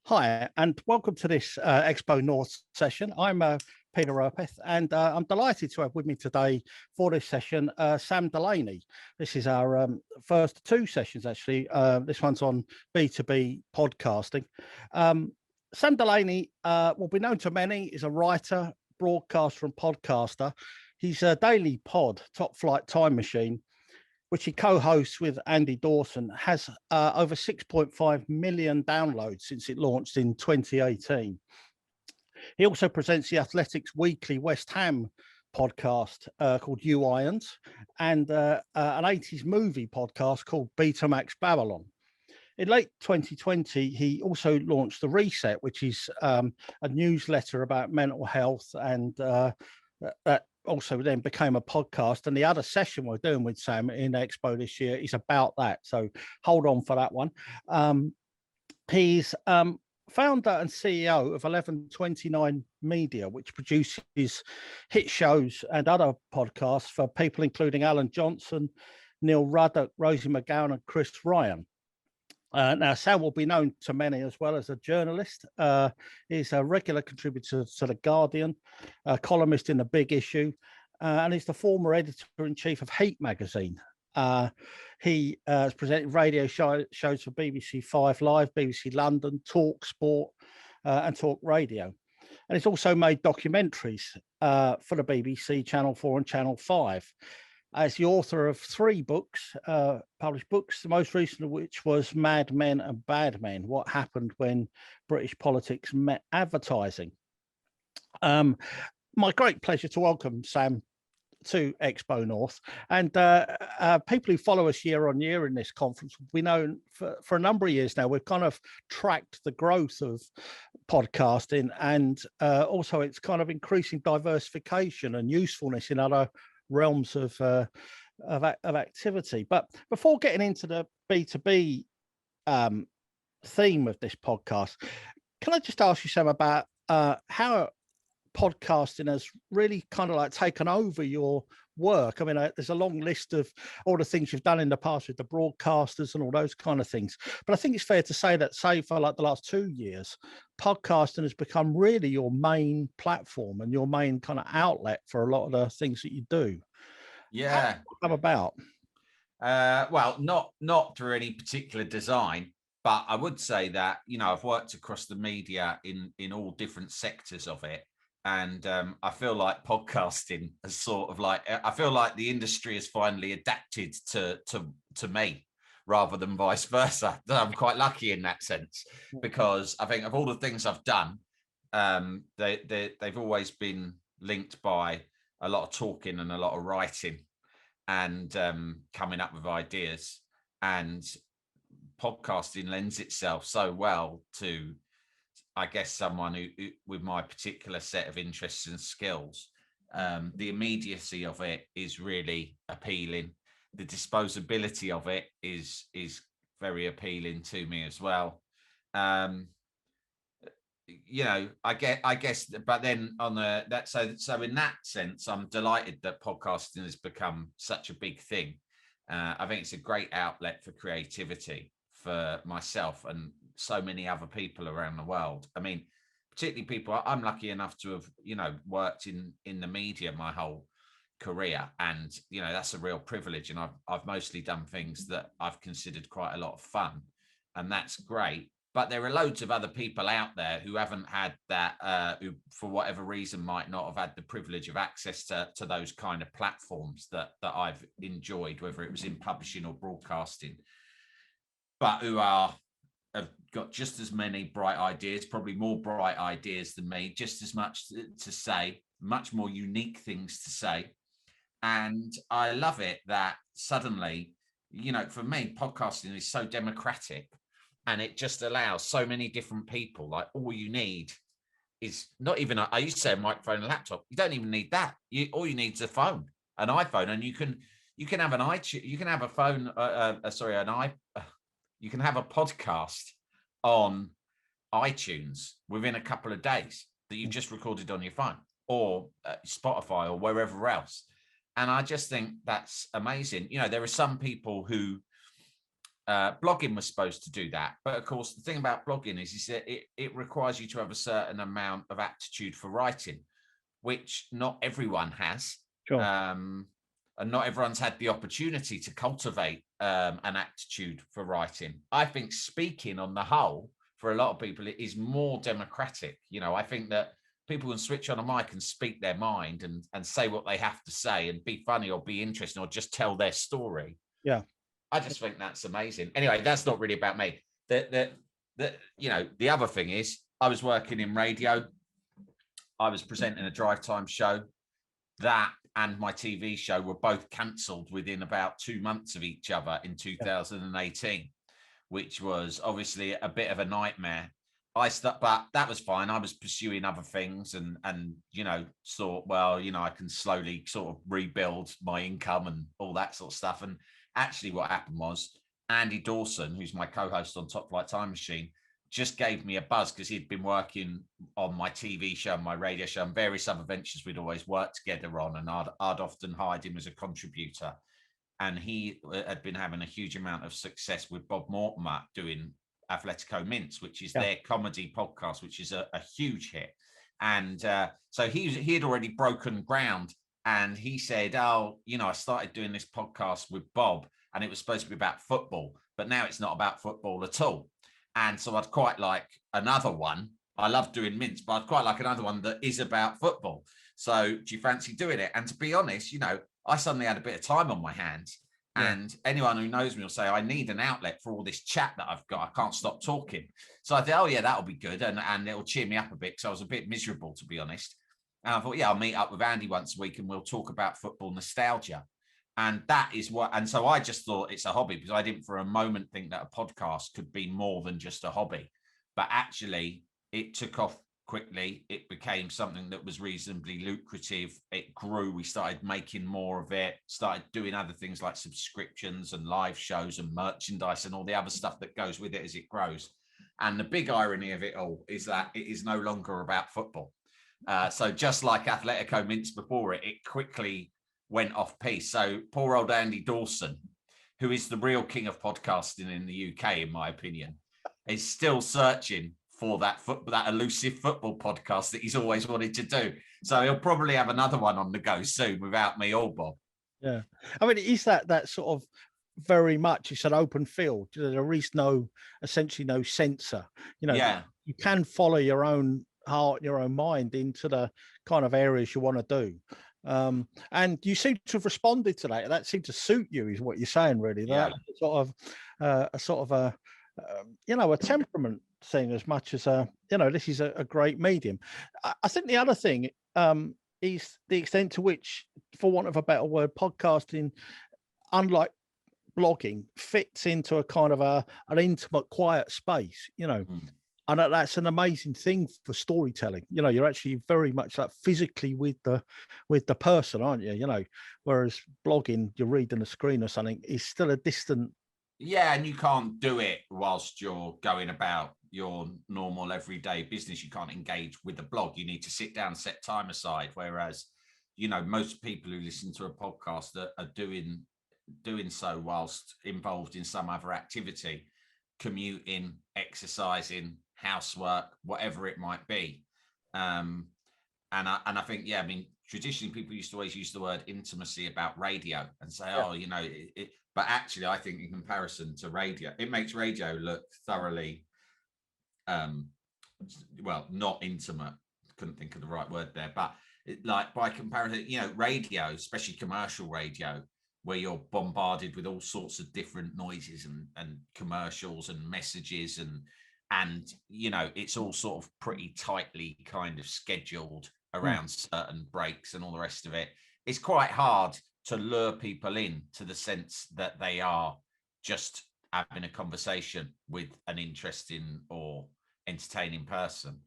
Hi, and welcome to this XpoNorth session. I'm Peter Ropeth, and I'm delighted to have with me today for this session Sam Delaney. This is our first two sessions, actually. This one's on B2B podcasting. Sam Delaney will be known to many. Is a writer, broadcaster, and podcaster. He's a daily pod, Top Flight Time Machine, which he co-hosts with Andy Dawson, has over 6.5 million downloads since it launched in 2018. He also presents the Athletics Weekly West Ham podcast called U Irons and an 80s movie podcast called Betamax Babylon. In late 2020, he also launched The Reset, which is a newsletter about mental health, and that also then became a podcast. And the other session we're doing with Sam in Expo this year is about that. So hold on for that one. He's founder and CEO of 1129 Media, which produces hit shows and other podcasts for people including Alan Johnson, Neil Ruddock, Rosie McGowan, and Chris Ryan. Now, Sam will be known to many as well as a journalist. He's a regular contributor to The Guardian, a columnist in The Big Issue, and he's the former editor-in-chief of Heat magazine. He has presented radio shows for BBC 5 Live, BBC London, Talksport, and Talk Radio. And he's also made documentaries for the BBC, Channel 4 and Channel 5. As the author of 3 books, published books, the most recent of which was Mad Men and Bad Men, What Happened When British Politics Met Advertising. My great pleasure to welcome Sam to XpoNorth. And people who follow us year on year in this conference, we know for a number of years now, we've kind of tracked the growth of podcasting and also its kind of increasing diversification and usefulness in other realms of activity. But before getting into the B2B theme of this podcast, can I just ask you, Sam, about how podcasting has really kind of like taken over your work? I mean, there's a long list of all the things you've done in the past with the broadcasters and all those kind of things. But I think it's fair to say that, say, for like the last 2 years, podcasting has become really your main platform and your main kind of outlet for a lot of the things that you do. Yeah. How did it come about? Well, not through any particular design, but I would say that, you know, I've worked across the media in all different sectors of it. And I feel like podcasting is sort of like, I feel like the industry has finally adapted to me rather than vice versa. I'm quite lucky in that sense, because I think of all the things I've done, they've always been linked by a lot of talking and a lot of writing and coming up with ideas. And podcasting lends itself so well to, I guess, someone who with my particular set of interests and skills. The immediacy of it is really appealing. The disposability of it is very appealing to me as well. You know, I guess, but then on that, so in that sense, I'm delighted that podcasting has become such a big thing. I think it's a great outlet for creativity for myself and so many other people around the world. I mean, particularly people, I'm lucky enough to have, you know, worked in the media my whole career, and, you know, that's a real privilege. And I've mostly done things that I've considered quite a lot of fun, and that's great. But there are loads of other people out there who haven't had that, who for whatever reason might not have had the privilege of access to those kind of platforms that I've enjoyed, whether it was in publishing or broadcasting, but who have got just as many bright ideas, probably more bright ideas than me, just as much to say, much more unique things to say. And I love it that suddenly, you know, for me, podcasting is so democratic, and it just allows so many different people. Like, all you need is not even, I used to say a microphone and a laptop. You don't even need that. All you need is a phone, an iPhone, and you can have an iTunes, you can have a phone, you can have a podcast on iTunes within a couple of days that you just recorded on your phone, or Spotify or wherever else. And I just think that's amazing. You know, there are some people who blogging was supposed to do that. But of course, the thing about blogging is that it requires you to have a certain amount of aptitude for writing, which not everyone has. Sure. And not everyone's had the opportunity to cultivate an aptitude for writing. I think speaking on the whole, for a lot of people, it is more democratic. I think that people can switch on a mic and speak their mind and say what they have to say and be funny or be interesting or just tell their story. Yeah. I just think that's amazing. Anyway, that's not really about me. The other thing is I was working in radio. I was presenting a drive time show. That and my TV show were both cancelled within about 2 months of each other in 2018, which was obviously a bit of a nightmare. But that was fine. I was pursuing other things and thought, well, I can slowly sort of rebuild my income and all that sort of stuff. And actually what happened was Andy Dawson, who's my co-host on Top Flight Time Machine, just gave me a buzz because he'd been working on my TV show, my radio show, and various other ventures we'd always worked together on. And I'd often hired him as a contributor. And he had been having a huge amount of success with Bob Mortimer doing Athletico Mints, which is their comedy podcast, which is a huge hit. And so he had already broken ground. And he said, I started doing this podcast with Bob, and it was supposed to be about football, but now it's not about football at all. And so I'd quite like another one. I love doing Mints, but I'd quite like another one that is about football. So do you fancy doing it? And to be honest, I suddenly had a bit of time on my hands. Yeah. And anyone who knows me will say, I need an outlet for all this chat that I've got. I can't stop talking. So I thought, that'll be good. And it'll cheer me up a bit because I was a bit miserable, to be honest. And I thought, I'll meet up with Andy once a week and we'll talk about football nostalgia. And that is and so I just thought it's a hobby because I didn't for a moment think that a podcast could be more than just a hobby. But actually, it took off quickly. It became something that was reasonably lucrative. It grew. We started making more of it, started doing other things like subscriptions and live shows and merchandise and all the other stuff that goes with it as it grows. And the big irony of it all is that it is no longer about football. So just like Athletico Mints before it quickly went off piece. So poor old Andy Dawson, who is the real king of podcasting in the UK, in my opinion, is still searching for that elusive football podcast that he's always wanted to do. So he'll probably have another one on the go soon without me or Bob. Yeah. I mean, is that sort of very much, it's an open field. There is essentially no censor. You can follow your own heart, your own mind into the kind of areas you want to do. And you seem to have responded to that. That seemed to suit you, is what you're saying, really. That sort of a temperament thing, as much as this is a great medium. I think the other thing is the extent to which, for want of a better word, podcasting, unlike blogging, fits into a kind of an intimate, quiet space. And that's an amazing thing for storytelling. You're actually very much like physically with the person, aren't you? Whereas blogging, you're reading a screen or something, is still a distant. Yeah, and you can't do it whilst you're going about your normal everyday business. You can't engage with the blog. You need to sit down, set time aside. Whereas, most people who listen to a podcast are doing so whilst involved in some other activity, commuting, exercising, housework, whatever it might be. And I think, traditionally people used to always use the word intimacy about radio and say, but actually I think in comparison to radio, it makes radio look thoroughly, not intimate. Couldn't think of the right word there, but by comparison, radio, especially commercial radio, where you're bombarded with all sorts of different noises and commercials and messages and it's all sort of pretty tightly kind of scheduled around certain breaks and all the rest of it. It's quite hard to lure people in to the sense that they are just having a conversation with an interesting or entertaining person.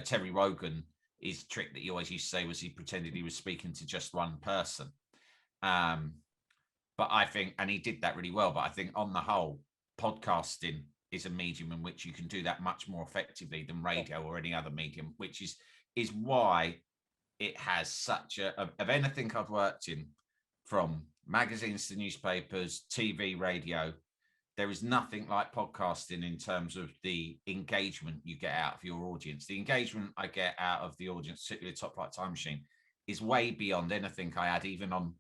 Terry Wogan, his trick that he always used to say was he pretended he was speaking to just one person. But I think, and he did that really well, but I think on the whole, podcasting is a medium in which you can do that much more effectively than radio or any other medium, which is why it has such of anything I've worked in, from magazines to newspapers, TV, radio, there is nothing like podcasting in terms of the engagement you get out of your audience. The engagement I get out of the audience, particularly Top Flight Time Machine, is way beyond anything I had even on,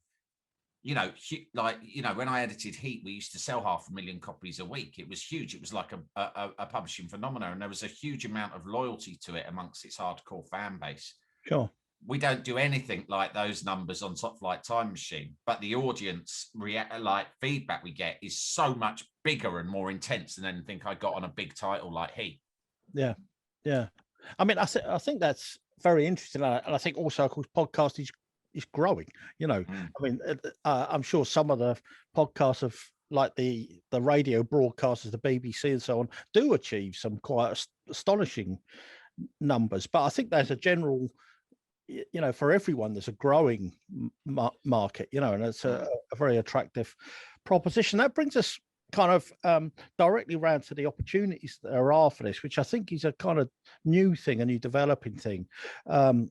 when I edited Heat, we used to sell 500,000 copies a week. It was huge. It was like a publishing phenomenon, and there was a huge amount of loyalty to it amongst its hardcore fan base. Sure. We don't do anything like those numbers on Top Flight Time Machine, but the audience feedback we get is so much bigger and more intense than anything I got on a big title like Heat. Yeah. I mean, I think that's very interesting, and I think also, of course, podcast is growing. I mean, I'm sure some of the podcasts of like the radio broadcasters, the BBC and so on, do achieve some quite astonishing numbers, but I think there's a general, for everyone, there's a growing market, and it's a very attractive proposition. That brings us kind of directly around to the opportunities that there are for this, which I think is a kind of new thing, a new developing thing,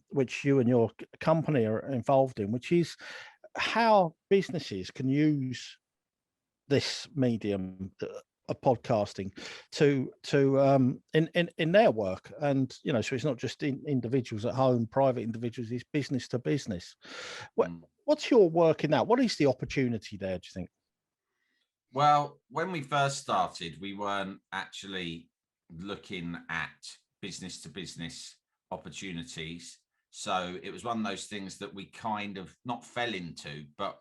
which you and your company are involved in, which is how businesses can use this medium of podcasting to in their work. And so it's not just individuals at home, private individuals, it's business to business. What's your work in that? What is the opportunity there, do you think? Well, when we first started, we weren't actually looking at business to business opportunities. So it was one of those things that we kind of not fell into, but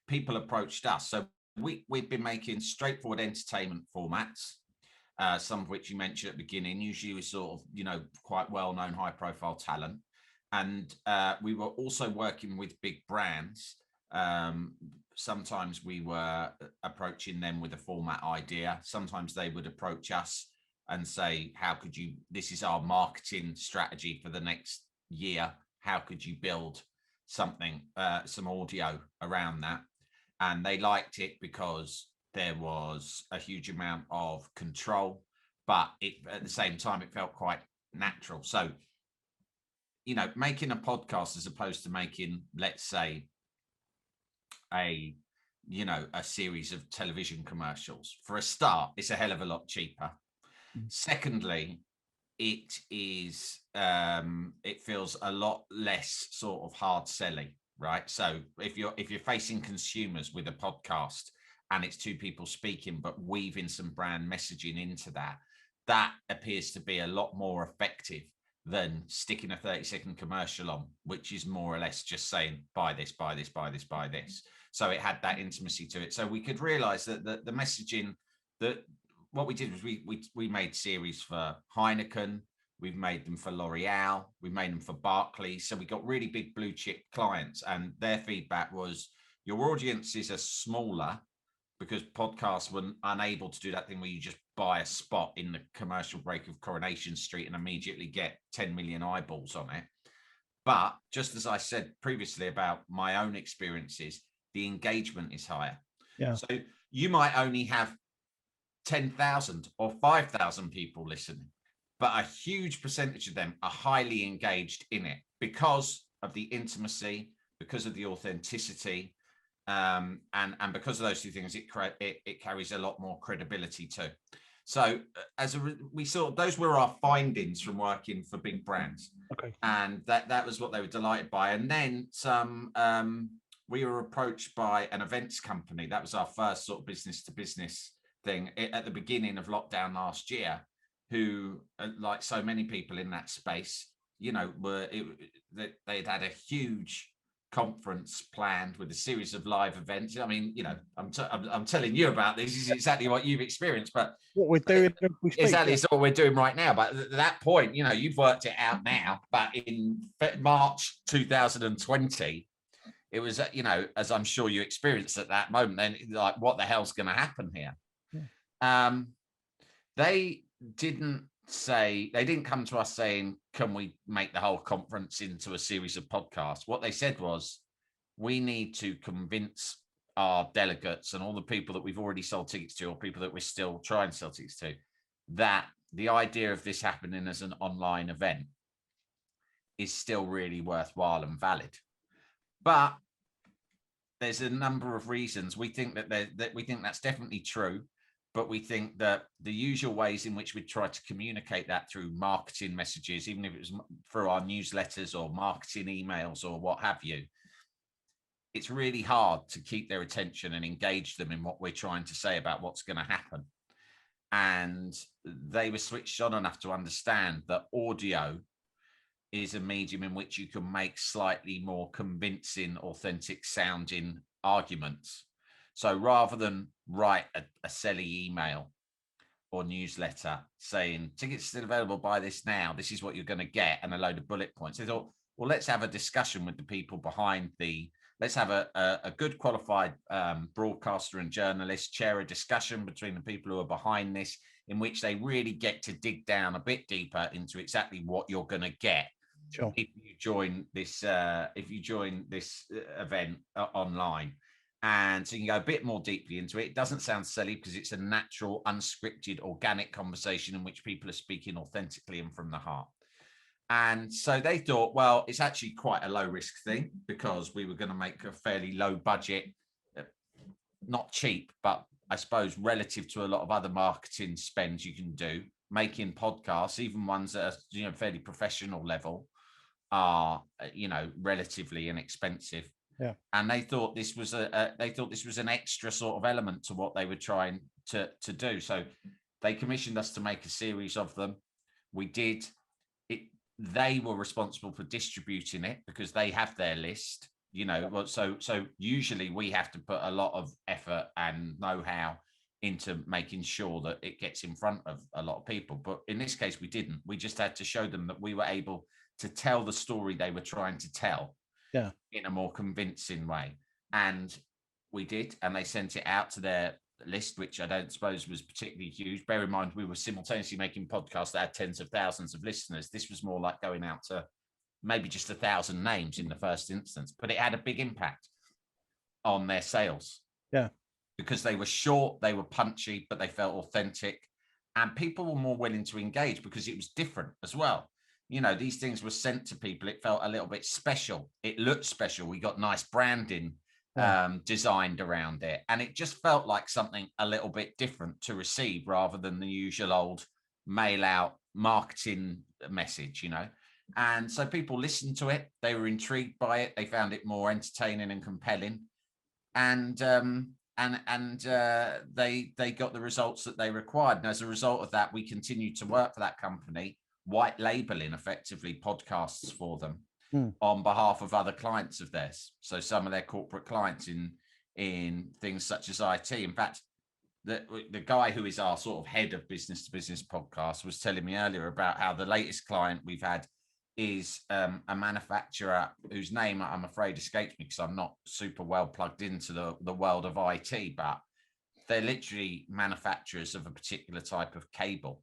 people approached us. So we've been making straightforward entertainment formats, some of which you mentioned at the beginning, usually with sort of, quite well-known high-profile talent. And we were also working with big brands. Sometimes we were approaching them with a format idea. Sometimes they would approach us and say, this is our marketing strategy for the next year. How could you build something, some audio around that? And they liked it because there was a huge amount of control, but at the same time, it felt quite natural. So, making a podcast as opposed to making, let's say, a series of television commercials, for a start, it's a hell of a lot cheaper. Secondly, it is it feels a lot less sort of hard selling, right? So if you're facing consumers with a podcast and it's two people speaking but weaving some brand messaging into that appears to be a lot more effective than sticking a 30-second commercial on, which is more or less just saying, buy this, buy this, buy this, buy this. So it had that intimacy to it. So we could realize that the messaging, that what we did was we made series for Heineken, we've made them for L'Oreal, we've made them for Barclays. So we got really big blue chip clients, and their feedback was, your audiences are smaller because podcasts were unable to do that thing where you just buy a spot in the commercial break of Coronation Street and immediately get 10 million eyeballs on it. But just as I said previously about my own experiences, the engagement is higher. Yeah. So you might only have 10,000 or 5,000 people listening, but a huge percentage of them are highly engaged in it because of the intimacy, because of the authenticity, and because of those two things, it carries a lot more credibility too. So those were our findings from working for big brands. Okay. And that was what they were delighted by. And then we were approached by an events company. That was our first sort of business to business thing at the beginning of lockdown last year, who, like so many people in that space, they'd had a huge conference planned with a series of live events. I mean, I'm telling you about this. This is exactly what you've experienced, but what we're doing exactly is what we're doing right now. But at that point, you've worked it out now. But in March 2020, it was, as I'm sure you experienced at that moment, then like, what the hell's going to happen here? Yeah. They didn't come to us saying, can we make the whole conference into a series of podcasts? What they said was, we need to convince our delegates and all the people that we've already sold tickets to, or people that we're still trying to sell tickets to, that the idea of this happening as an online event is still really worthwhile and valid. But there's a number of reasons we think that's definitely true. but we think that the usual ways in which we try to communicate that through marketing messages, even if it was through our newsletters or marketing emails or what have you, it's really hard to keep their attention and engage them in what we're trying to say about what's going to happen. And they were switched on enough to understand that audio is a medium in which you can make slightly more convincing, authentic sounding arguments. So rather than write a silly email or newsletter saying tickets still available, buy this now, this is what you're going to get, and a load of bullet points, they thought, well, let's have a discussion with the people behind let's have a good qualified broadcaster and journalist chair a discussion between the people who are behind this, in which they really get to dig down a bit deeper into exactly what you're going to get. Sure. If you join this event online. And so you can go a bit more deeply into it. It doesn't sound silly because it's a natural, unscripted, organic conversation in which people are speaking authentically and from the heart. And so they thought, well, it's actually quite a low risk thing, because we were going to make a fairly low budget, not cheap, but I suppose relative to a lot of other marketing spends you can do, making podcasts, even ones that are, fairly professional level, are, relatively inexpensive. Yeah. And they thought this was an extra sort of element to what they were trying to do. So they commissioned us to make a series of them. We did it. They were responsible for distributing it because they have their list, so usually we have to put a lot of effort and know-how into making sure that it gets in front of a lot of people. But in this case, we didn't. We just had to show them that we were able to tell the story they were trying to tell. Yeah. In a more convincing way. And we did, and they sent it out to their list, which I don't suppose was particularly huge. Bear in mind, we were simultaneously making podcasts that had tens of thousands of listeners. This was more like going out to maybe just 1,000 names in the first instance, but it had a big impact on their sales. Yeah. Because they were short, they were punchy, but they felt authentic, and people were more willing to engage because it was different as well. These things were sent to people. It felt a little bit special. It looked special. We got nice branding designed around it. And it just felt like something a little bit different to receive rather than the usual old mail out marketing message, And so people listened to it. They were intrigued by it. They found it more entertaining and compelling. And they got the results that they required. And as a result of that, we continued to work for that company, white labeling effectively podcasts for them on behalf of other clients of theirs. So some of their corporate clients in things such as IT. In fact, the guy who is our sort of head of business to business podcast was telling me earlier about how the latest client we've had is a manufacturer whose name I'm afraid escapes me because I'm not super well plugged into the world of IT, but they're literally manufacturers of a particular type of cable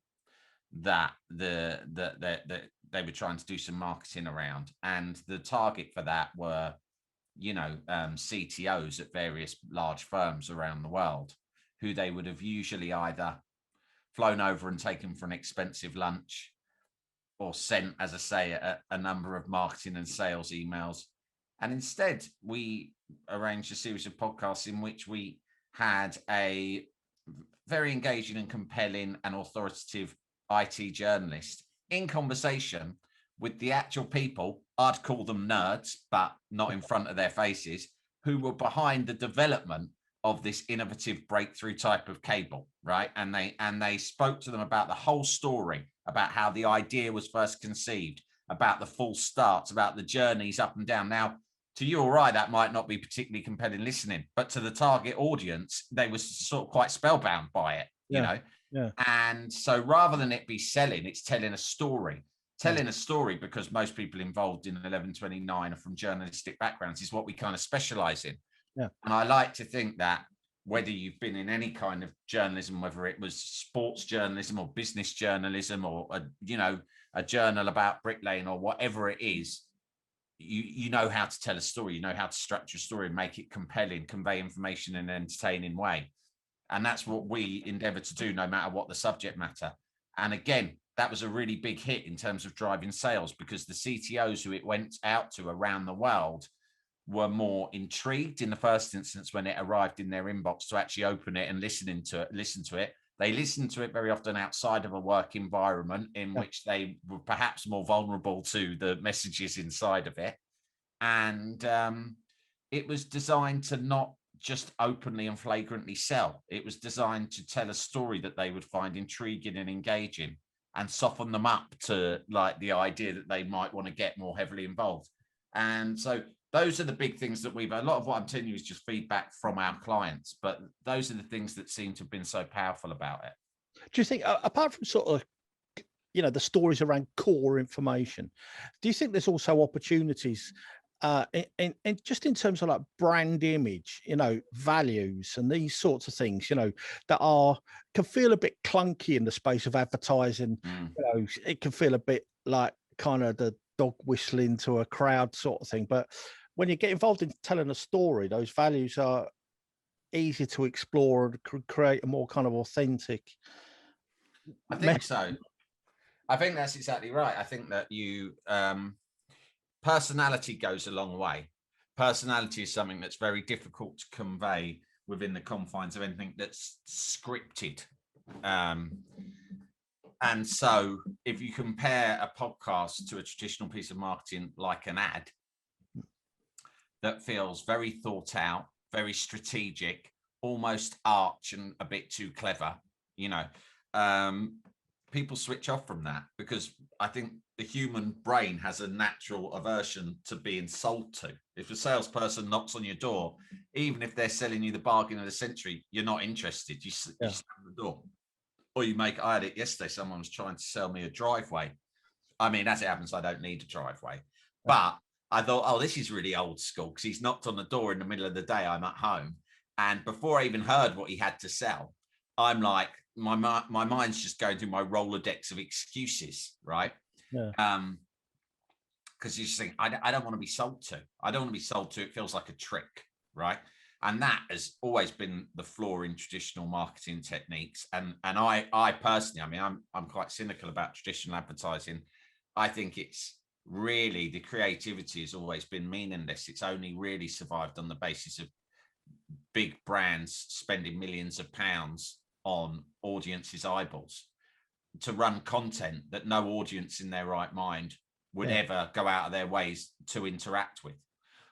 that they were trying to do some marketing around, and the target for that were CTOs at various large firms around the world, who they would have usually either flown over and taken for an expensive lunch or sent, as I say, a number of marketing and sales emails. And instead we arranged a series of podcasts in which we had a very engaging and compelling and authoritative IT journalist in conversation with the actual people, I'd call them nerds, but not in front of their faces, who were behind the development of this innovative breakthrough type of cable, right? And they spoke to them about the whole story, about how the idea was first conceived, about the full starts, about the journeys up and down. Now, to you or I, that might not be particularly compelling listening, but to the target audience, they were sort of quite spellbound by it, you know? Yeah. And so rather than it be selling, it's telling a story. Telling a story, because most people involved in 1129 are from journalistic backgrounds, is what we kind of specialize in. Yeah. And I like to think that whether you've been in any kind of journalism, whether it was sports journalism or business journalism or a journal about bricklaying or whatever it is, you know how to tell a story, you know how to structure a story and make it compelling, convey information in an entertaining way. And that's what we endeavor to do, no matter what the subject matter. And again, that was a really big hit in terms of driving sales, because the CTOs who it went out to around the world were more intrigued in the first instance when it arrived in their inbox to actually open it and listen to it, They listen to it very often outside of a work environment in which they were perhaps more vulnerable to the messages inside of it. And it was designed to not just openly and flagrantly sell. It was designed to tell a story that they would find intriguing and engaging, and soften them up to like the idea that they might want to get more heavily involved. And so those are the big things that a lot of what I'm telling you is just feedback from our clients, but those are the things that seem to have been so powerful about it. Do you think, apart from sort of, the stories around core information, do you think there's also opportunities in just in terms of like brand image, values and these sorts of things, that can feel a bit clunky in the space of advertising. It can feel a bit like kind of the dog whistling to a crowd sort of thing. But when you get involved in telling a story, those values are easy to explore and could create a more kind of authentic. I think so. I think that's exactly right. I think that personality goes a long way. Personality is something that's very difficult to convey within the confines of anything that's scripted. And so if you compare a podcast to a traditional piece of marketing like an ad that feels very thought out, very strategic, almost arch and a bit too clever, people switch off from that, because I think the human brain has a natural aversion to being sold to. If a salesperson knocks on your door, even if they're selling you the bargain of the century, you're not interested. You slam the door. Or I had it yesterday, someone was trying to sell me a driveway. I mean, as it happens, I don't need a driveway. But I thought, this is really old school, because he's knocked on the door in the middle of the day, I'm at home. And before I even heard what he had to sell, I'm like, my mind's just going through my Rolodex of excuses, right? Because you just think, I don't want to be sold to. I don't want to be sold to. It feels like a trick, right? And that has always been the flaw in traditional marketing techniques. And I personally, I mean, I'm quite cynical about traditional advertising. I think it's really, the creativity has always been meaningless. It's only really survived on the basis of big brands spending millions of pounds on audiences' eyeballs to run content that no audience in their right mind would ever go out of their ways to interact with.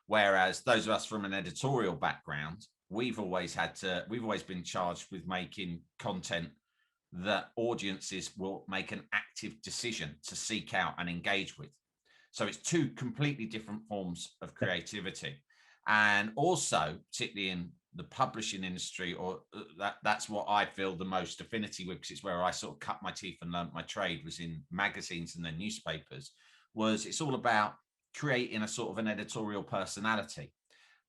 Whereas those of us from an editorial background, we've always been charged with making content that audiences will make an active decision to seek out and engage with. So it's two completely different forms of creativity. And also, particularly in the publishing industry, or that's what I feel the most affinity with, because it's where I sort of cut my teeth and learned my trade, was in magazines and then newspapers. It's all about creating a sort of an editorial personality.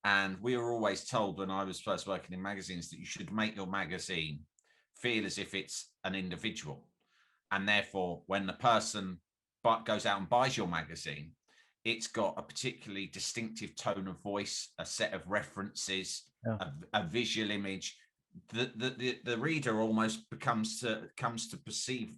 And we were always told when I was first working in magazines that you should make your magazine feel as if it's an individual. And therefore, when the person goes out and buys your magazine, it's got a particularly distinctive tone of voice, a set of references, a visual image. The reader almost comes to perceive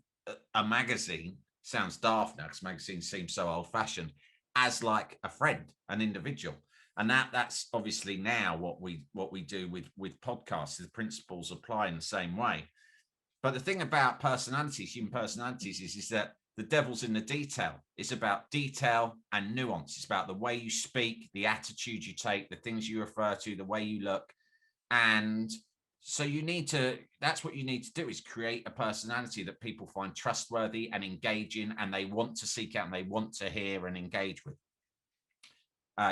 a magazine, sounds daft now because magazines seem so old-fashioned, as like a friend, an individual. And that's obviously now what we do with podcasts. The principles apply in the same way. But the thing about human personalities, is that the devil's in the detail. It's about detail and nuance. It's about the way you speak, the attitude you take, the things you refer to, the way you look. And so that's what you need to do, is create a personality that people find trustworthy and engaging, and they want to seek out and they want to hear and engage with.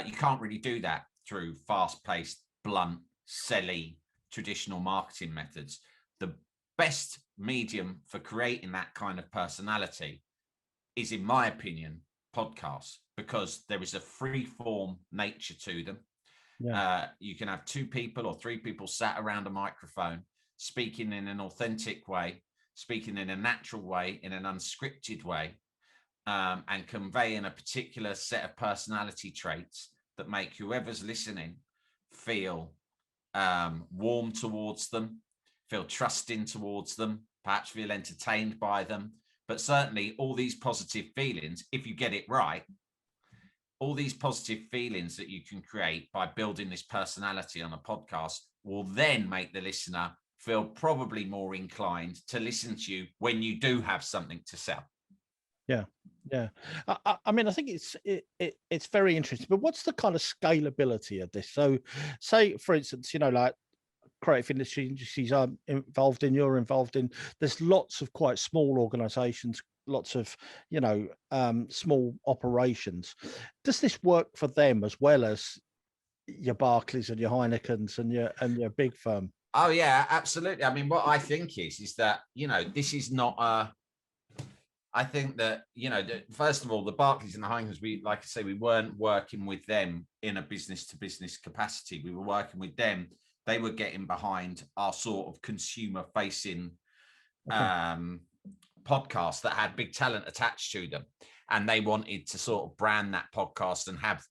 You can't really do that through fast-paced, blunt, selly, traditional marketing methods. The best medium for creating that kind of personality is, in my opinion, podcasts, because there is a free-form nature to them. You can have 2 people or 3 people sat around a microphone, speaking in an authentic way, speaking in a natural way, in an unscripted way, and conveying a particular set of personality traits that make whoever's listening feel warm towards them, feel trusting towards them, perhaps feel entertained by them. But certainly all these positive feelings, if you get it right, all these positive feelings that you can create by building this personality on a podcast will then make the listener feel probably more inclined to listen to you when you do have something to sell. Yeah. I mean, I think it's very interesting. But what's the kind of scalability of this? So, say for instance, like creative industries I'm involved in, you're involved in. There's lots of quite small organisations, lots of small operations. Does this work for them as well as your Barclays and your Heinekens and your big firm? Oh yeah, absolutely. I mean, what I think is that this is not a. I think that first of all, the Barclays and the Heinekens, like I say, we weren't working with them in a business to business capacity. We were working with them. They were getting behind our sort of consumer facing podcast that had big talent attached to them, and they wanted to sort of brand that podcast and have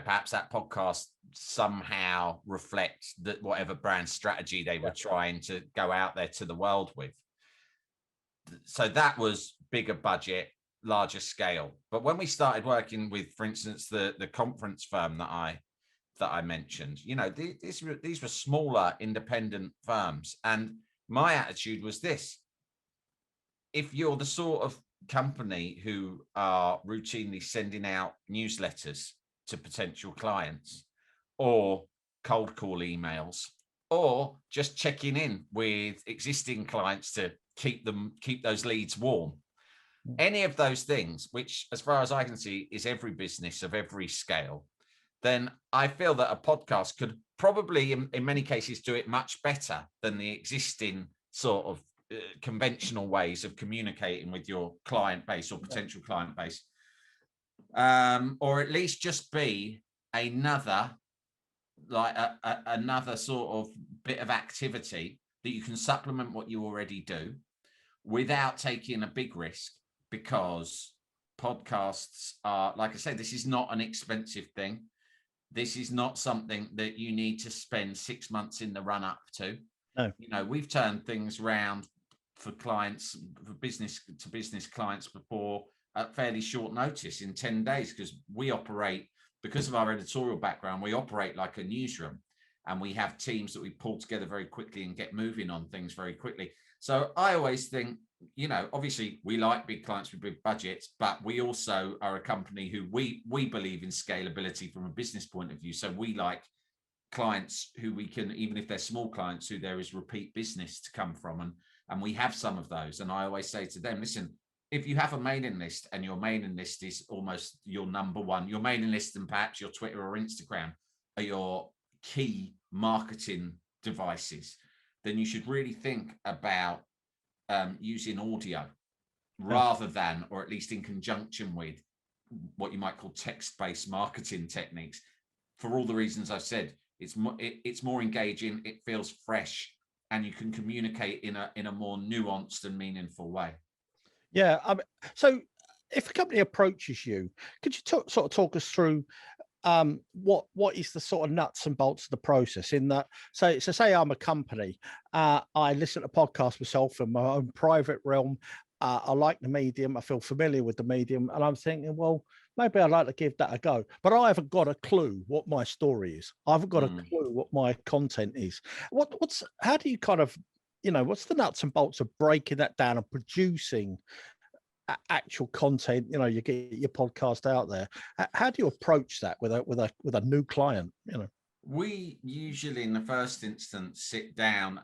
perhaps that podcast somehow reflect that whatever brand strategy they were trying to go out there to the world with. So that was bigger budget, larger scale. But when we started working with, for instance, the conference firm that I mentioned, these were smaller independent firms, and my attitude was this: if you're the sort of company who are routinely sending out newsletters to potential clients, or cold call emails, or just checking in with existing clients to keep those leads warm, any of those things, which as far as I can see is every business of every scale, then I feel that a podcast could probably in many cases do it much better than the existing sort of conventional ways of communicating with your client base or potential client base, or at least just be another sort of bit of activity that you can supplement what you already do without taking a big risk, because podcasts are, like I say, this is not an expensive thing. This is not something that you need to spend 6 months in the run up to. No. We've turned things around for clients, for business to business clients before at fairly short notice, in 10 days, because we operate, because of our editorial background, we operate like a newsroom, and we have teams that we pull together very quickly and get moving on things very quickly. So I always think, obviously we like big clients with big budgets, but we also are a company who we believe in scalability from a business point of view. So we like clients who we can, even if they're small clients, who there is repeat business to come from. And we have some of those. And I always say to them, listen, if you have a mailing list and your mailing list is almost your number one, your mailing list and perhaps your Twitter or Instagram are your key marketing devices, then you should really think about using audio rather than, or at least in conjunction with, what you might call text-based marketing techniques. For all the reasons I've said, it's more engaging, it feels fresh, and you can communicate in a more nuanced and meaningful way. Yeah. So if a company approaches you, could you sort of talk us through what is the sort of nuts and bolts of the process in that? So say I'm a company, I listen to podcasts myself in my own private realm. I like the medium, I feel familiar with the medium, and I'm thinking, well, maybe I'd like to give that a go, but I haven't got a clue what my story is. I haven't got a clue what my content is. How do you kind of, what's the nuts and bolts of breaking that down and producing actual content? You get your podcast out there. How do you approach that with a new client? We usually, in the first instance, sit down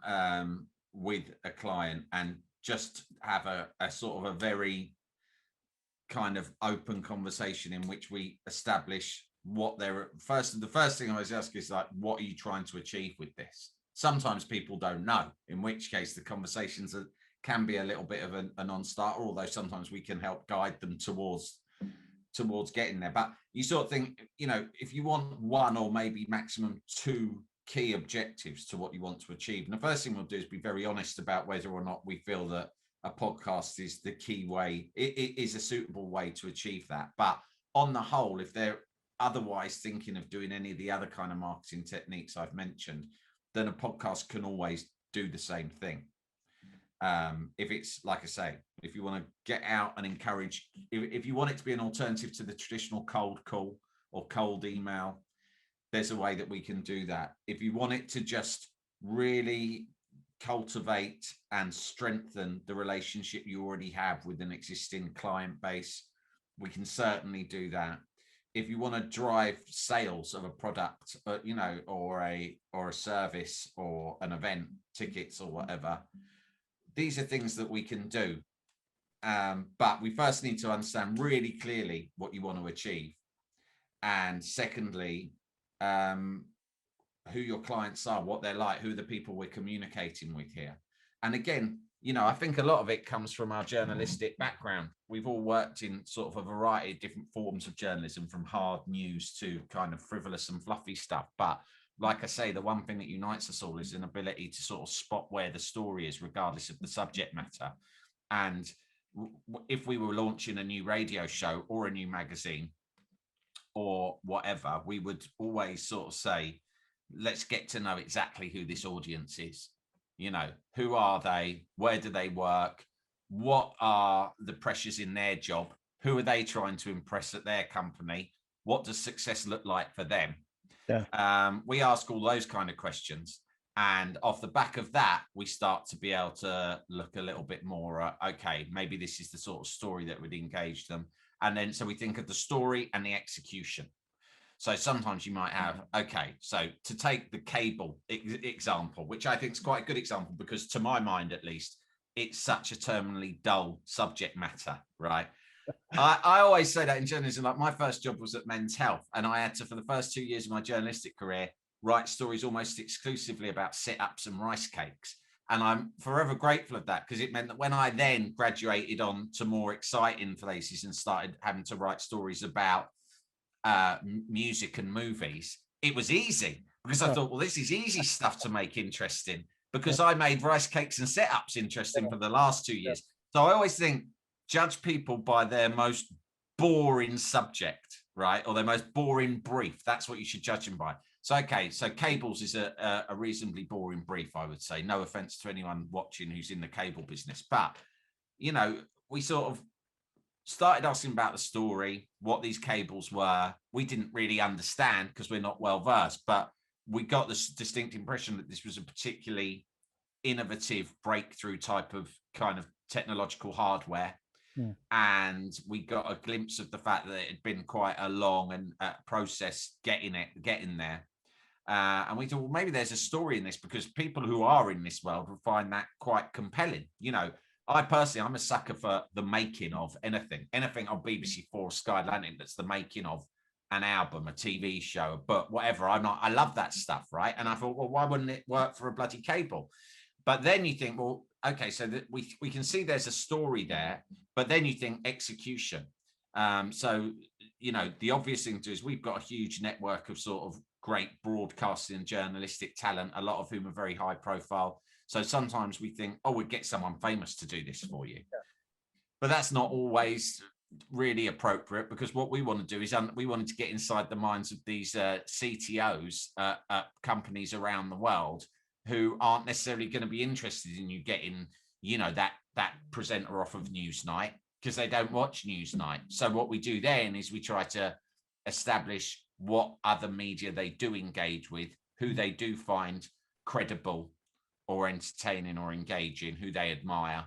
with a client and just have a sort of a very kind of open conversation in which we establish what the first thing I always ask is, like, what are you trying to achieve with this? Sometimes people don't know, in which case the conversations can be a little bit of a non-starter, although sometimes we can help guide them towards getting there. But you sort of think, if you want one or maybe maximum two key objectives to what you want to achieve, and the first thing we'll do is be very honest about whether or not we feel that a podcast is the key way, it is a suitable way to achieve that. But on the whole, if they're otherwise thinking of doing any of the other kind of marketing techniques I've mentioned, then a podcast can always do the same thing. If it's, like I say, if you want to get out and encourage, if you want it to be an alternative to the traditional cold call or cold email, there's a way that we can do that. If you want it to just really cultivate and strengthen the relationship you already have with an existing client base, we can certainly do that. If you want to drive sales of a product, you know, or a service or an event, tickets or whatever, these are things that we can do. But we first need to understand really clearly what you want to achieve. And secondly, who your clients are, what they're like, who are the people we're communicating with here. And again, you know, I think a lot of it comes from our journalistic background. We've all worked in sort of a variety of different forms of journalism, from hard news to kind of frivolous and fluffy stuff. But like I say, the one thing that unites us all is an ability to sort of spot where the story is, regardless of the subject matter. And if we were launching a new radio show or a new magazine or whatever, we would always sort of say, let's get to know exactly who this audience is. You know, who are they? Where do they work? What are the pressures in their job? Who are they trying to impress at their company? What does success look like for them? Yeah. We ask all those kind of questions. And off the back of that, we start to be able to look a little bit more, okay, maybe this is the sort of story that would engage them. And then, so we think of the story and the execution. So sometimes you might have, okay, so to take the cable example, which I think is quite a good example, because to my mind, at least, it's such a terminally dull subject matter, right? I always say that in journalism, like my first job was at Men's Health, and I had to, for the first 2 years of my journalistic career, write stories almost exclusively about sit-ups and rice cakes. And I'm forever grateful of that, because it meant that when I then graduated on to more exciting places and started having to write stories about music and movies, it was easy, because I thought, well, this is easy stuff to make interesting, because I made rice cakes and setups interesting for the last 2 years. So I always think, judge people by their most boring subject, right? Or their most boring brief. That's what you should judge them by. So, okay, so cables is a reasonably boring brief, I would say. No offense to anyone watching who's in the cable business, but, you know, we sort of started asking about the story, what these cables were. We didn't really understand because we're not well versed, but we got this distinct impression that this was a particularly innovative breakthrough type of kind of technological hardware. Yeah. And we got a glimpse of the fact that it had been quite a long and process getting there. And we thought, well, maybe there's a story in this, because people who are in this world will find that quite compelling. You know, I personally, I'm a sucker for the making of anything on BBC 4, Sky Atlantic, that's the making of an album, a TV show, a book, whatever. I love that stuff, right? And I thought, well, why wouldn't it work for a bloody cable? But then you think, well, okay, so that we can see there's a story there, but then you think execution. So, you know, the obvious thing to do is we've got a huge network of sort of great broadcasting and journalistic talent, a lot of whom are very high profile. So sometimes we think, oh, we'd get someone famous to do this for you. Yeah. But that's not always really appropriate, because what we want to do is we wanted to get inside the minds of these CTOs at companies around the world who aren't necessarily going to be interested in you getting, you know, that presenter off of Newsnight, because they don't watch Newsnight. So what we do then is we try to establish what other media they do engage with, who they do find credible or entertaining or engaging, who they admire.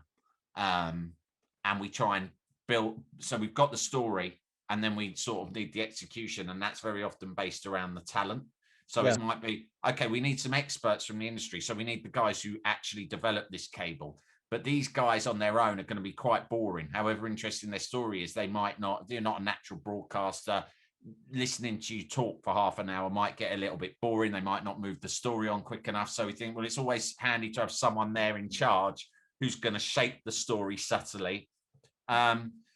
And we try and build, so we've got the story, and then we sort of need the execution, and that's very often based around the talent. So it might be, okay, we need some experts from the industry. So we need the guys who actually develop this cable. But these guys on their own are going to be quite boring. However interesting their story is, they're not a natural broadcaster. Listening to you talk for half an hour might get a little bit boring. They might not move the story on quick enough. So we think, well, it's always handy to have someone there in charge who's going to shape the story subtly.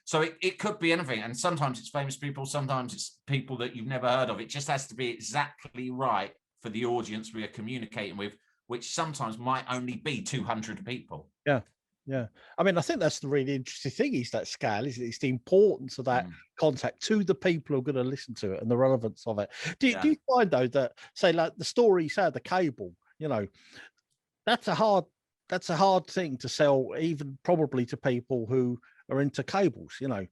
So it could be anything. And sometimes it's famous people, sometimes it's people that you've never heard of. It just has to be exactly right for the audience we are communicating with, which sometimes might only be 200 people. Yeah. Yeah. I mean, I think that's the really interesting thing, is that scale, is it's the importance of that contact to the people who are going to listen to it and the relevance of it. Do you find, though, that, say, like the story, say, the cable, you know, that's a hard thing to sell, even probably to people who are into cables, you know,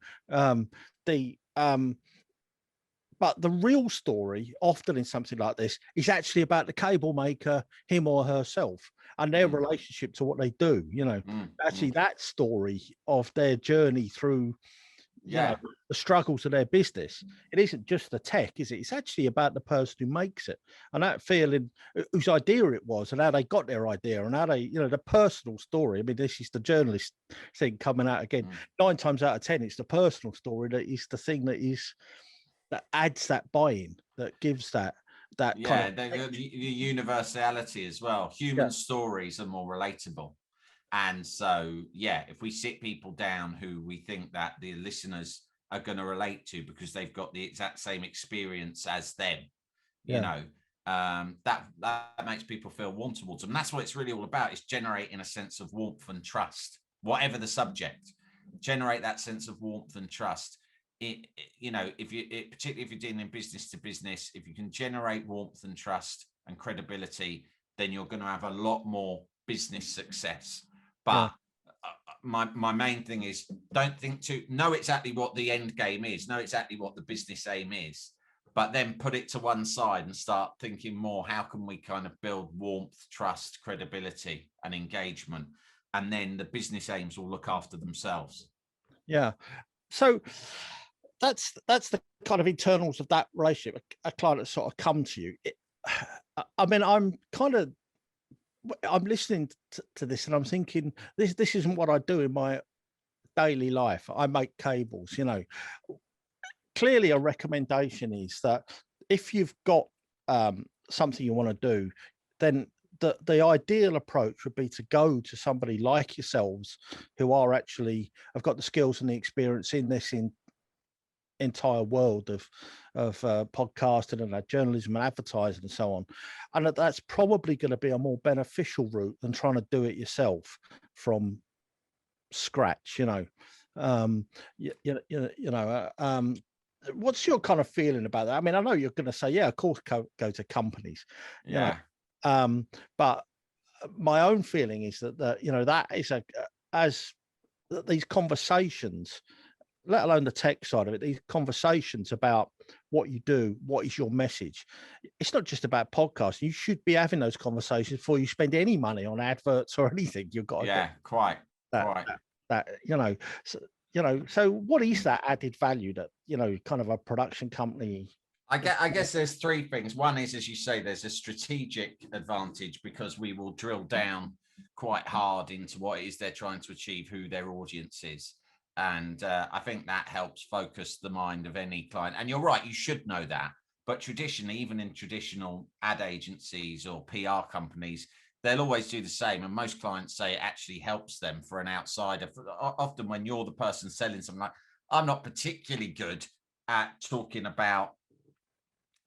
but the real story often in something like this is actually about the cable maker, him or herself. and their relationship to what they do, actually that story of their journey through, the struggles of their business. It isn't just the tech, is it? It's actually about the person who makes it, and that feeling, whose idea it was, and how they got their idea, and how they, the personal story. I mean, this is the journalist thing coming out again. 9 times out of 10, it's the personal story that is the thing that adds that buy-in, that gives that kind of the universality as well. Human stories are more relatable. And so, if we sit people down who we think that the listeners are going to relate to because they've got the exact same experience as them, that makes people feel warm towards them. And that's what it's really all about, is generating a sense of warmth and trust, whatever the subject. Generate that sense of warmth and trust. Particularly if you're dealing in business to business, if you can generate warmth and trust and credibility, then you're going to have a lot more business success. But my main thing is, don't think know exactly what the end game is, know exactly what the business aim is, but then put it to one side and start thinking more, how can we kind of build warmth, trust, credibility and engagement? And then the business aims will look after themselves. Yeah. So that's the kind of internals of that relationship. A client that sort of come to you. I mean, I'm listening to this and I'm thinking, this isn't what I do in my daily life. I make cables, Clearly a recommendation is that if you've got something you want to do, then the ideal approach would be to go to somebody like yourselves who have got the skills and the experience in this entire world of podcasting and journalism and advertising and so on, and that's probably going to be a more beneficial route than trying to do it yourself from scratch. What's your kind of feeling about that? I mean, I know you're going to say, of course, go to companies, but my own feeling is that is as these conversations, let alone the tech side of it, these conversations about what you do, what is your message. It's not just about podcasting. You should be having those conversations before you spend any money on adverts or anything. You've got to quite. So what is that added value that, kind of a production company? I guess there's 3 things. One is, as you say, there's a strategic advantage because we will drill down quite hard into what it is they're trying to achieve, who their audience is. And I think that helps focus the mind of any client. And you're right, you should know that. But traditionally, even in traditional ad agencies or PR companies, they'll always do the same. And most clients say it actually helps them for an outsider. Often when you're the person selling something, like, I'm not particularly good at talking about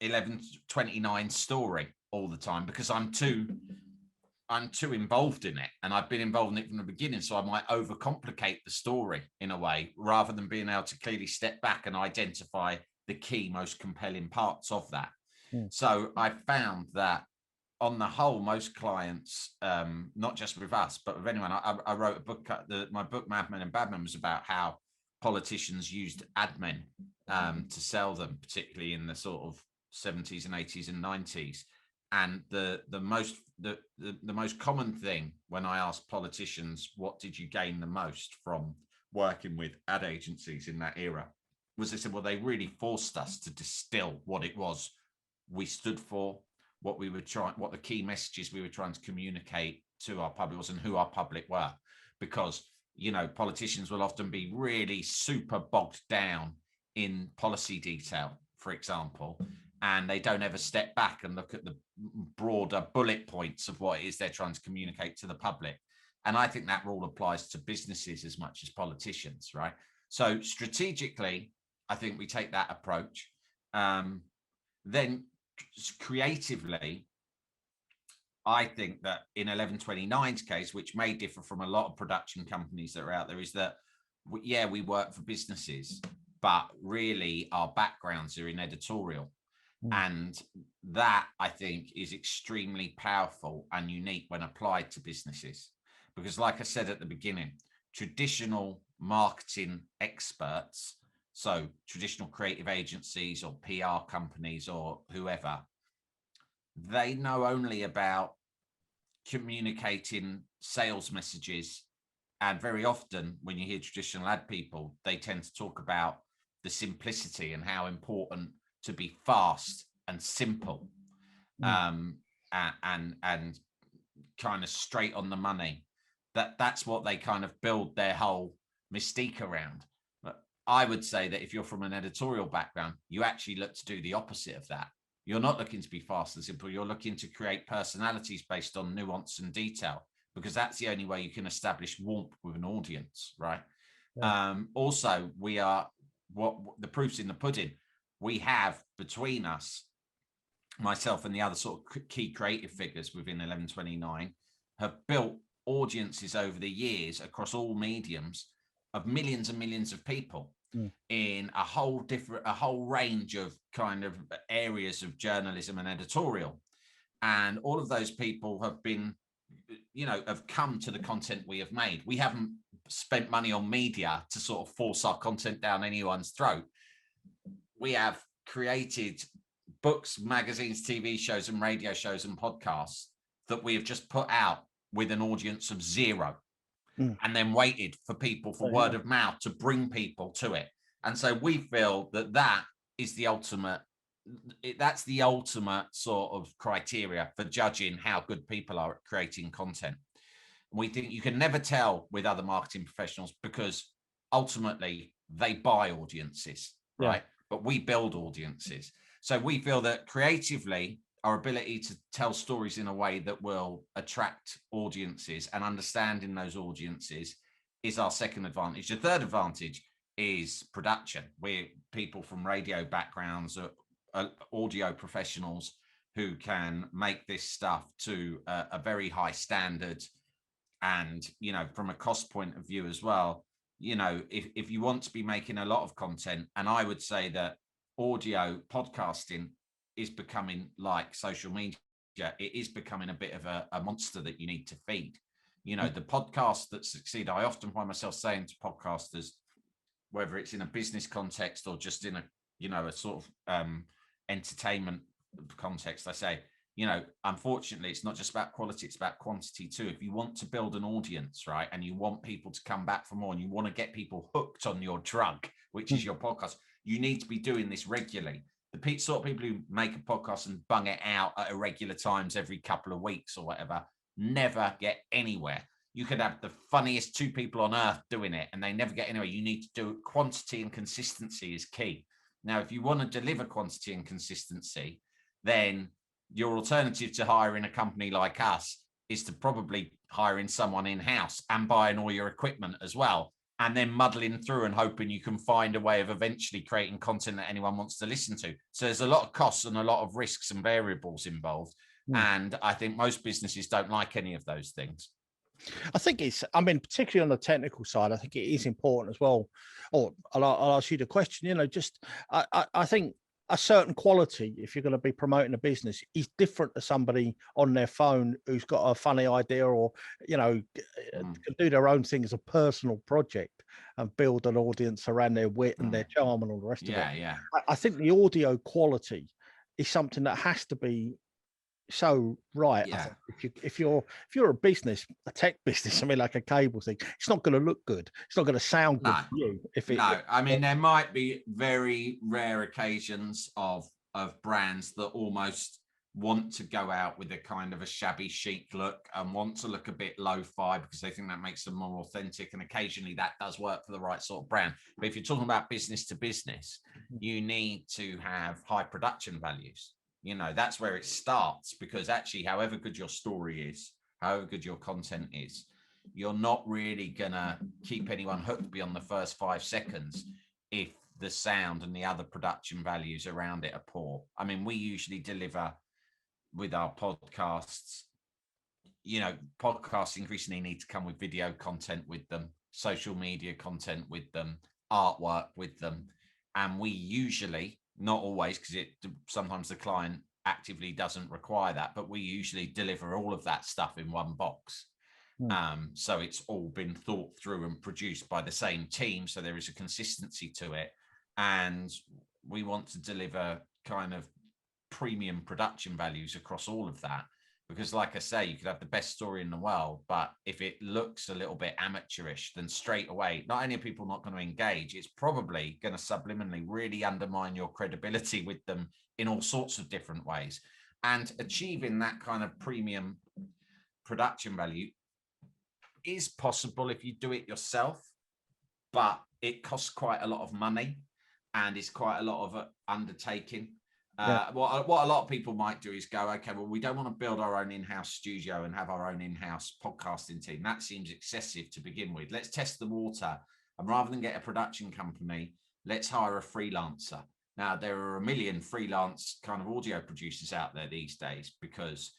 1129 story all the time because I'm too involved in it, and I've been involved in it from the beginning, so I might overcomplicate the story in a way rather than being able to clearly step back and identify the key, most compelling parts of that. So I found that on the whole, most clients, not just with us, but with anyone, I wrote a book, my book, Madmen and Badmen, was about how politicians used admen to sell them, particularly in the sort of 70s and 80s and 90s. And the most common thing when I ask politicians, what did you gain the most from working with ad agencies in that era, was they said, well, they really forced us to distill what it was we stood for, what the key messages we were trying to communicate to our public was, and who our public were. Because, politicians will often be really super bogged down in policy detail, for example, and they don't ever step back and look at the broader bullet points of what it is they're trying to communicate to the public. And I think that rule applies to businesses as much as politicians, right? So strategically, I think we take that approach. Then creatively, I think that in 1129's case, which may differ from a lot of production companies that are out there, is that, we work for businesses, but really our backgrounds are in editorial. And that, I think, is extremely powerful and unique when applied to businesses. Because like I said at the beginning, traditional marketing experts, so traditional creative agencies or PR companies or whoever, they know only about communicating sales messages. And very often when you hear traditional ad people, they tend to talk about the simplicity and how important to be fast and simple, and kind of straight on the money. That's what they kind of build their whole mystique around. But I would say that if you're from an editorial background, you actually look to do the opposite of that. You're not looking to be fast and simple. You're looking to create personalities based on nuance and detail, because that's the only way you can establish warmth with an audience, right? Yeah. Also, we are, what the proof's in the pudding. We have between us, myself and the other sort of key creative figures within 1129, have built audiences over the years across all mediums of millions and millions of people in a whole range of kind of areas of journalism and editorial. And all of those people have been, have come to the content we have made. We haven't spent money on media to sort of force our content down anyone's throat. We have created books, magazines, TV shows and radio shows and podcasts that we have just put out with an audience of 0, and then waited for people, for word of mouth, to bring people to it. And so we feel that that is the ultimate, that's the ultimate sort of criteria for judging how good people are at creating content. We think you can never tell with other marketing professionals, because ultimately they buy audiences, right? But we build audiences. So we feel that creatively, our ability to tell stories in a way that will attract audiences and understanding those audiences is our second advantage. The third advantage is production. We're people from radio backgrounds, audio professionals who can make this stuff to a very high standard. And, from a cost point of view as well, if you want to be making a lot of content, and I would say that audio podcasting is becoming like social media. It is becoming a bit of a monster that you need to feed. The podcasts that succeed, I often find myself saying to podcasters, whether it's in a business context or just in a sort of entertainment context, I say, unfortunately, it's not just about quality, it's about quantity too. If you want to build an audience, right, and you want people to come back for more, and you want to get people hooked on your drug, which is your podcast, you need to be doing this regularly. The sort of people who make a podcast and bung it out at irregular times every couple of weeks or whatever never get anywhere. You could have the funniest 2 people on earth doing it and they never get anywhere. You need to do quantity, and consistency is key. Now, if you want to deliver quantity and consistency, then your alternative to hiring a company like us is to probably hiring someone in-house and buying all your equipment as well, and then muddling through and hoping you can find a way of eventually creating content that anyone wants to listen to. So there's a lot of costs and a lot of risks and variables involved. And I think most businesses don't like any of those things. I think particularly on the technical side, I think it is important as well. Or I'll ask you the question, I think a certain quality, if you're going to be promoting a business, is different to somebody on their phone who's got a funny idea or, can do their own thing as a personal project and build an audience around their wit and their charm and all the rest of it. Yeah. I think the audio quality is something that has to be so right. Yeah. I think if you're a business, a tech business, like a cable thing, it's not going to look good. It's not going to sound good for you. There might be very rare occasions of brands that almost want to go out with a kind of a shabby chic look and want to look a bit lo-fi because they think that makes them more authentic, and occasionally that does work for the right sort of brand. But if you're talking about business to business, you need to have high production values. That's where it starts, because actually, however good your story is, however good your content is, you're not really gonna keep anyone hooked beyond the first 5 seconds if the sound and the other production values around it are poor. We usually deliver with our podcasts, podcasts increasingly need to come with video content with them, social media content with them, artwork with them. And we usually, not always, because sometimes the client actively doesn't require that, but we usually deliver all of that stuff in one box. So it's all been thought through and produced by the same team, so there is a consistency to it, and we want to deliver kind of premium production values across all of that. Because like I say, you could have the best story in the world, but if it looks a little bit amateurish, then straight away, not only are people not going to engage, it's probably going to subliminally really undermine your credibility with them in all sorts of different ways. And achieving that kind of premium production value is possible if you do it yourself, but it costs quite a lot of money and it's quite a lot of undertaking. What a lot of people might do is go, okay, well, we don't want to build our own in-house studio and have our own in-house podcasting team. That seems excessive to begin with. Let's test the water. And rather than get a production company, let's hire a freelancer. Now, there are a million freelance kind of audio producers out there these days because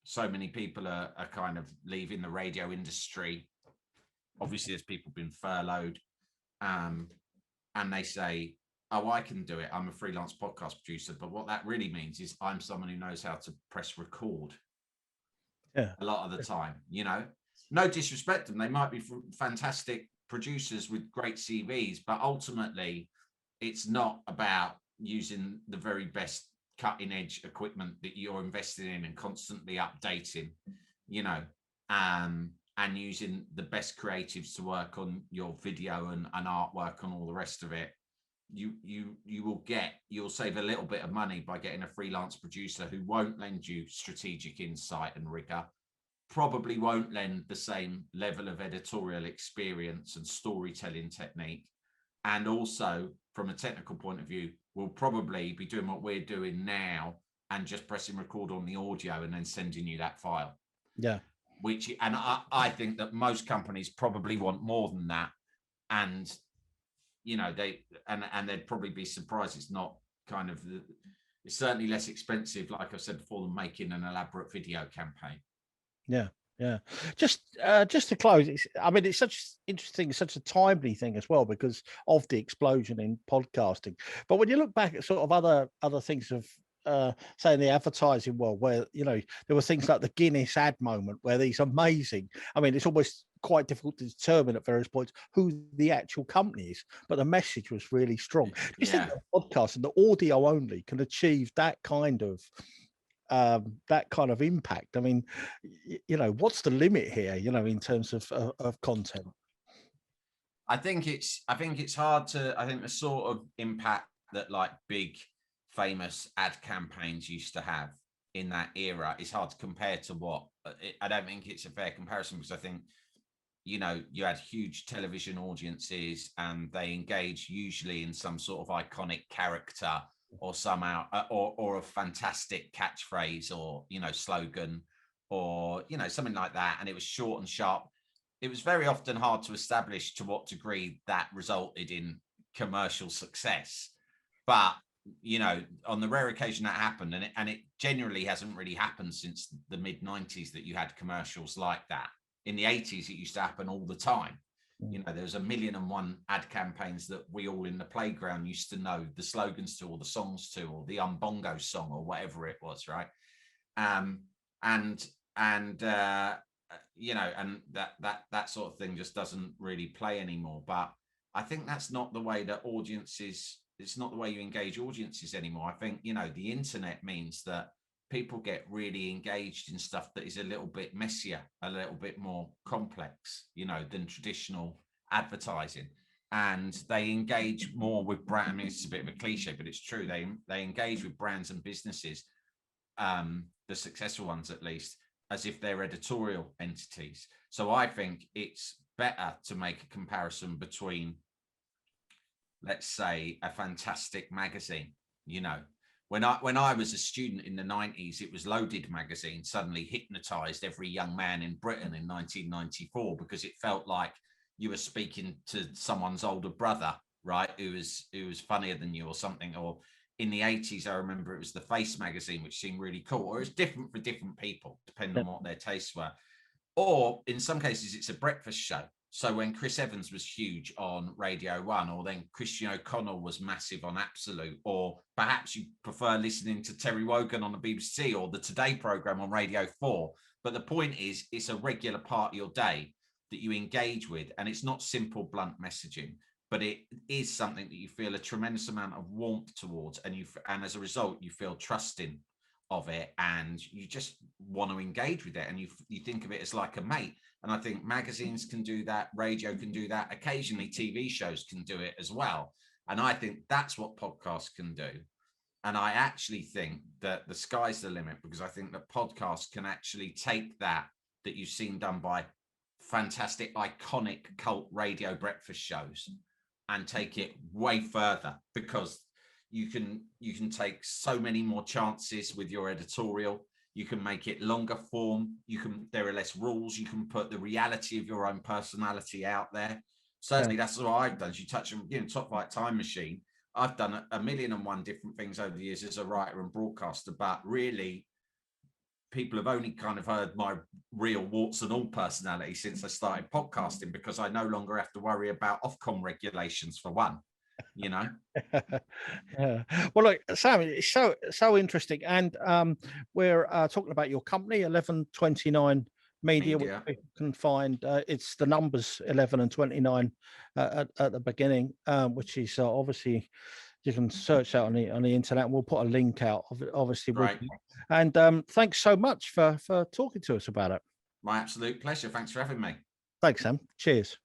so many people are kind of leaving the radio industry. Obviously, there's people been furloughed. And they say, oh, I can do it. I'm a freelance podcast producer. But what that really means is I'm someone who knows how to press record a lot of the time, you know, no disrespect to them. They might be fantastic producers with great CVs, but ultimately it's not about using the very best cutting edge equipment that you're investing in and constantly updating, you know, and using the best creatives to work on your video and artwork and all the rest of it. You'll save a little bit of money by getting a freelance producer who won't lend you strategic insight and rigor, probably won't lend the same level of editorial experience and storytelling technique, and also from a technical point of view will probably be doing what we're doing now and just pressing record on the audio and then sending you that file. I think that most companies probably want more than that, and you know, they'd probably be surprised it's not kind of it's certainly less expensive, like I've said before, than making an elaborate video campaign. Just to close, it's such interesting, such a timely thing as well because of the explosion in podcasting. But when you look back at sort of other things of say in the advertising world, where you know there were things like the Guinness ad moment, where these amazing, it's almost quite difficult to determine at various points who the actual company is, but the message was really strong. Do you think that podcast and the audio only can achieve that kind of impact? I mean, you know, what's the limit here, you know, in terms of content? I think it's hard to, I think the sort of impact that like big famous ad campaigns used to have in that era is hard to compare to what I don't think it's a fair comparison, because I think, you know, you had huge television audiences and they engage usually in some sort of iconic character or somehow or a fantastic catchphrase or, you know, slogan or, you know, something like that. And it was short and sharp. It was very often hard to establish to what degree that resulted in commercial success. But, you know, on the rare occasion that happened, and it generally hasn't really happened since the mid-90s that you had commercials like that. In the 80s, it used to happen all the time. You know, there was 1,000,001 ad campaigns that we all in the playground used to know the slogans to, or the songs to, or the Umbongo song, or whatever it was, right? You know, and that sort of thing just doesn't really play anymore. But I think that's not the way that audiences. It's not the way you engage audiences anymore. I think, you know, the internet means that people get really engaged in stuff that is a little bit messier, a little bit more complex, you know, than traditional advertising. And they engage more with brand. I mean, it's a bit of a cliche, but it's true. They engage with brands and businesses, the successful ones at least, as if they're editorial entities. So I think it's better to make a comparison between, let's say, a fantastic magazine. You know, when I was a student in the 90s, it was Loaded magazine suddenly hypnotized every young man in Britain in 1994, because it felt like you were speaking to someone's older brother, right, who was funnier than you or something. Or in the 80s, I remember it was the Face magazine, which seemed really cool. Or it's different for different people, depending on what their tastes were. Or in some cases, it's a breakfast show. So when Chris Evans was huge on Radio 1, or then Christian O'Connell was massive on Absolute, or perhaps you prefer listening to Terry Wogan on the BBC or the Today programme on Radio 4. But the point is, it's a regular part of your day that you engage with, and it's not simple, blunt messaging, but it is something that you feel a tremendous amount of warmth towards, and as a result, you feel trusting of it, and you just want to engage with it, and you think of it as like a mate. And I think magazines can do that, radio can do that, occasionally TV shows can do it as well. And I think that's what podcasts can do. And I actually think that the sky's the limit, because I think that podcasts can actually take that you've seen done by fantastic, iconic cult radio breakfast shows and take it way further, because you can take so many more chances with your editorial. You can make it longer form. There are less rules. You can put the reality of your own personality out there. Certainly, that's what I've done. As you touch on, Top Flight Time Machine. I've done a million and one different things over the years as a writer and broadcaster, but really, people have only kind of heard my real warts and all personality since I started podcasting, because I no longer have to worry about Ofcom regulations, for one. Yeah. Well, look, Sam, it's so interesting, and we're talking about your company, 1129 Media, which people can find. It's the numbers 11 and 29 at the beginning, which is obviously you can search out on the internet, and we'll put a link out, obviously. Right. And thanks so much for talking to us about it. My absolute pleasure. Thanks for having me. Thanks, Sam. Cheers.